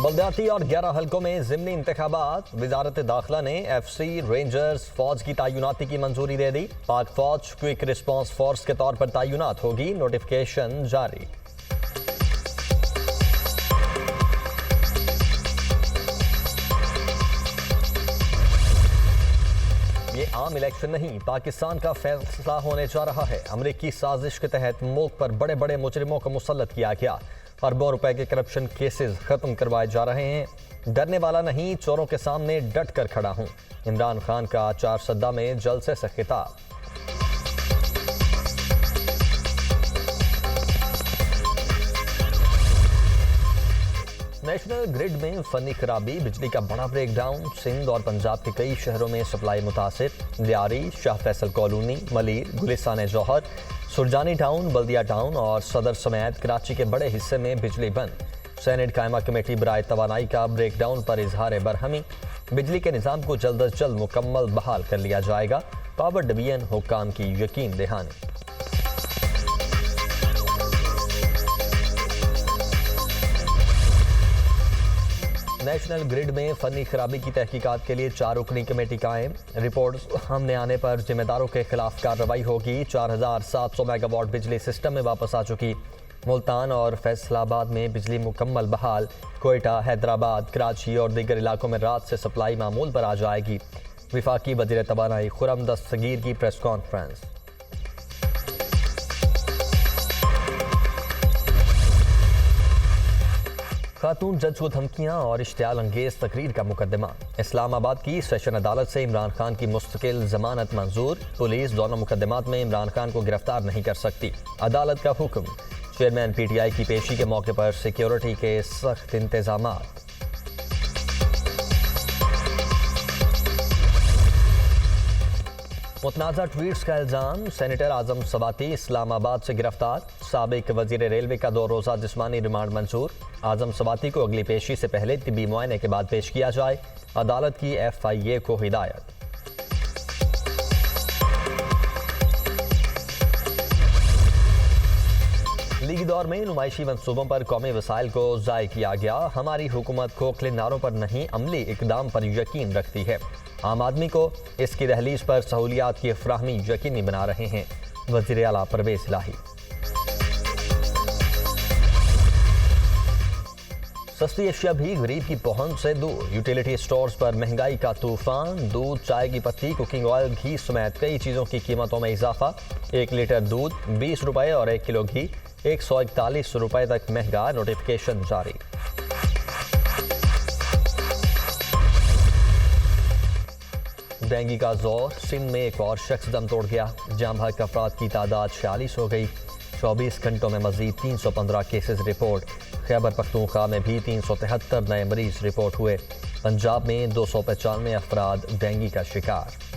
بلدیاتی اور 11 حلقوں میں ضمنی انتخابات، وزارت داخلہ نے FC رینجرز فوج کی تعیناتی کی منظوری دے دی۔ پاک فوج کوئک رسپانس فورس کے طور پر تعینات ہوگی، نوٹیفکیشن جاری۔ یہ عام الیکشن نہیں، پاکستان کا فیصلہ ہونے جا رہا ہے۔ امریکی سازش کے تحت ملک پر بڑے بڑے مجرموں کو مسلط کیا گیا۔ اربوں روپے کے کرپشن کیسز ختم کروائے جا رہے ہیں۔ ڈرنے والا نہیں، چوروں کے سامنے ڈٹ کر کھڑا ہوں۔ عمران خان کا چارسدہ میں جلسے سے خطاب۔ نیشنل گرڈ میں فنی خرابی، بجلی کا بڑا بریک ڈاؤن، سندھ اور پنجاب کے کئی شہروں میں سپلائی متاثر۔ لیاری، شاہ فیصل کالونی، ملیر، گلستان جوہر، سرجانی ٹاؤن، بلدیہ ٹاؤن اور صدر سمیت کراچی کے بڑے حصے میں بجلی بند۔ سینٹ قائمہ کمیٹی برائے توانائی کا بریک ڈاؤن پر اظہار برہمی۔ بجلی کے نظام کو جلد از جلد مکمل بحال کر لیا جائے گا، پاور ڈویژن حکام کی یقین دہانی۔ نیشنل گرڈ میں فنی خرابی کی تحقیقات کے لیے 4 رکنی کمیٹی قائم۔ رپورٹ سامنے آنے پر ذمہ داروں کے خلاف کارروائی ہوگی۔ 4700 میگا واٹ بجلی سسٹم میں واپس آ چکی۔ ملتان اور فیصل آباد میں بجلی مکمل بحال۔ کوئٹہ، حیدرآباد، کراچی اور دیگر علاقوں میں رات سے سپلائی معمول پر آ جائے گی۔ وفاقی وزیر توانائی خرم دستگیر کی پریس کانفرنس۔ خاتون جج کو دھمکیاں اور اشتعال انگیز تقریر کا مقدمہ۔ اسلام آباد کی سیشن عدالت سے عمران خان کی مستقل ضمانت منظور۔ پولیس دونوں مقدمات میں عمران خان کو گرفتار نہیں کر سکتی، عدالت کا حکم۔ چیئرمین PTI کی پیشی کے موقع پر سیکیورٹی کے سخت انتظامات۔ متنازع ٹویٹس کا الزام، سینیٹر اعظم سواتی اسلام آباد سے گرفتار۔ سابق وزیر ریلوے کا 2 روزہ جسمانی ریمانڈ منظور۔ اعظم سواتی کو اگلی پیشی سے پہلے طبی معائنے کے بعد پیش کیا جائے، عدالت کی FIA کو ہدایت۔ لیگی دور میں نمائشی منصوبوں پر قومی وسائل کو ضائع کیا گیا۔ ہماری حکومت کھوکھلے نعروں پر نہیں، عملی اقدام پر یقین رکھتی ہے۔ عام آدمی کو اس کی دہلیز پر سہولیات کی فراہمی یقینی بنا رہے ہیں، وزیر اعلیٰ پرویز الہی۔ سستی اشیاء بھی غریب کی پہنچ سے دور، یوٹیلیٹی سٹورز پر مہنگائی کا طوفان۔ دودھ، چائے کی پتی، کوکنگ آئل، گھی سمیت کئی چیزوں کی قیمتوں میں اضافہ۔ 1 لیٹر دودھ 20 روپے اور 1 کلو گھی 141 روپے تک مہنگا، نوٹیفکیشن جاری۔ ڈینگی کا زور، سندھ میں ایک اور شخص دم توڑ گیا۔ جاں بحق افراد کی تعداد 46 ہو گئی۔ 24 گھنٹوں میں مزید 315 کیسز رپورٹ۔ خیبر پختونخوا میں بھی 373 نئے مریض رپورٹ ہوئے۔ پنجاب میں 295 افراد ڈینگی کا شکار۔